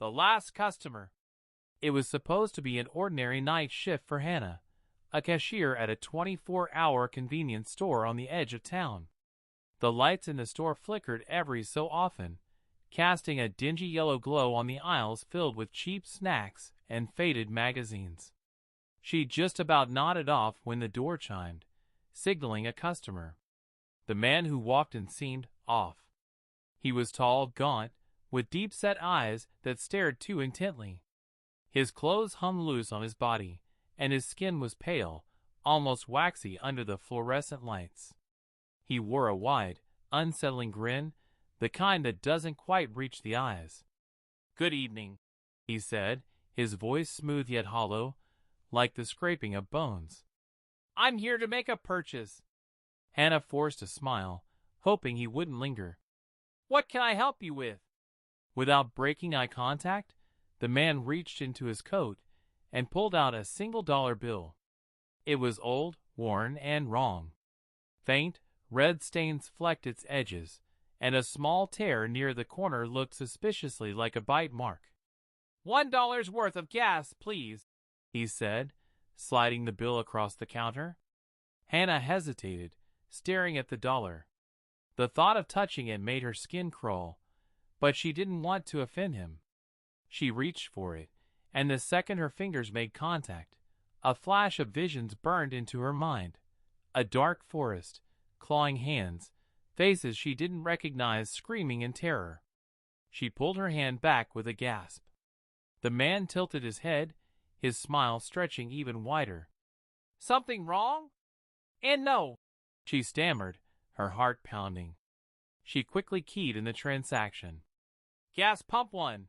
The last customer. It was supposed to be an ordinary night shift for Hannah, a cashier at a 24-hour convenience store on the edge of town. The lights in the store flickered every so often, casting a dingy yellow glow on the aisles filled with cheap snacks and faded magazines. She just about nodded off when the door chimed, signaling a customer. The man who walked in seemed off. He was tall, gaunt, with deep-set eyes that stared too intently. His clothes hung loose on his body, and his skin was pale, almost waxy under the fluorescent lights. He wore a wide, unsettling grin, the kind that doesn't quite reach the eyes. "Good evening," he said, his voice smooth yet hollow, like the scraping of bones. "I'm here to make a purchase." Hannah forced a smile, hoping he wouldn't linger. "What can I help you with?" Without breaking eye contact, the man reached into his coat and pulled out a single dollar bill. It was old, worn, and wrong. Faint, red stains flecked its edges, and a small tear near the corner looked suspiciously like a bite mark. $1 worth of gas, please," he said, sliding the bill across the counter. Hannah hesitated, staring at the dollar. The thought of touching it made her skin crawl, but she didn't want to offend him. She reached for it, and the second her fingers made contact, a flash of visions burned into her mind. A dark forest, clawing hands, faces she didn't recognize screaming in terror. She pulled her hand back with a gasp. The man tilted his head, his smile stretching even wider. "Something wrong?" "And no," she stammered, her heart pounding. She quickly keyed in the transaction. "Gas pump 1."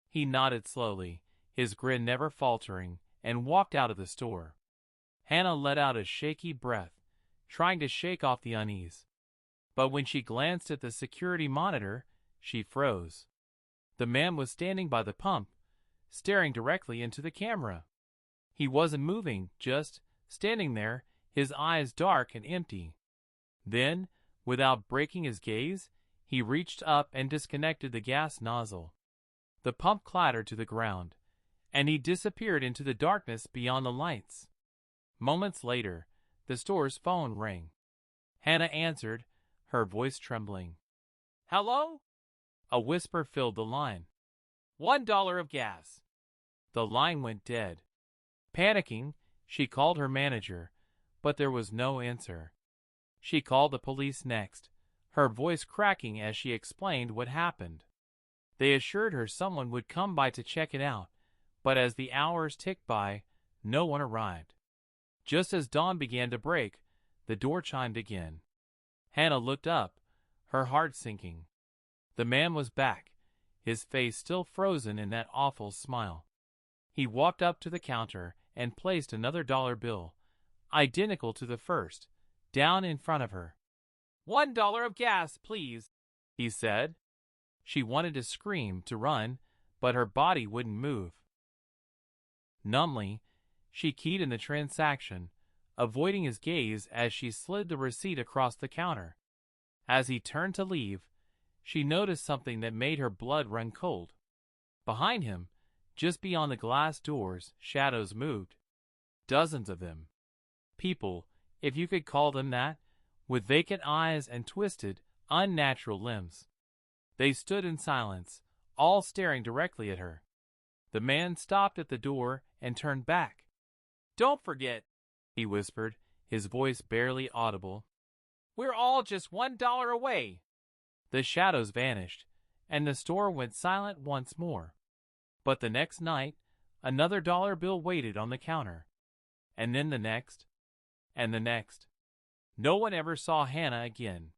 He nodded slowly, his grin never faltering, and walked out of the store. Hannah let out a shaky breath, trying to shake off the unease. But when she glanced at the security monitor, she froze. The man was standing by the pump, staring directly into the camera. He wasn't moving, just standing there, his eyes dark and empty. Then, without breaking his gaze, he reached up and disconnected the gas nozzle. The pump clattered to the ground, and he disappeared into the darkness beyond the lights. Moments later, the store's phone rang. Hannah answered, her voice trembling. "Hello?" A whisper filled the line. $1 of gas." The line went dead. Panicking, she called her manager, but there was no answer. She called the police next, her voice cracking as she explained what happened. They assured her someone would come by to check it out, but as the hours ticked by, no one arrived. Just as dawn began to break, the door chimed again. Hannah looked up, her heart sinking. The man was back, his face still frozen in that awful smile. He walked up to the counter and placed another dollar bill, identical to the first, down in front of her. $1 of gas, please," he said. She wanted to scream, to run, but her body wouldn't move. Numbly, she keyed in the transaction, avoiding his gaze as she slid the receipt across the counter. As he turned to leave, she noticed something that made her blood run cold. Behind him, just beyond the glass doors, shadows moved. Dozens of them. People, if you could call them that, with vacant eyes and twisted, unnatural limbs. They stood in silence, all staring directly at her. The man stopped at the door and turned back. "Don't forget," he whispered, his voice barely audible. "We're all just $1 away." The shadows vanished, and the store went silent once more. But the next night, another dollar bill waited on the counter. And then the next, and the next. No one ever saw Hannah again.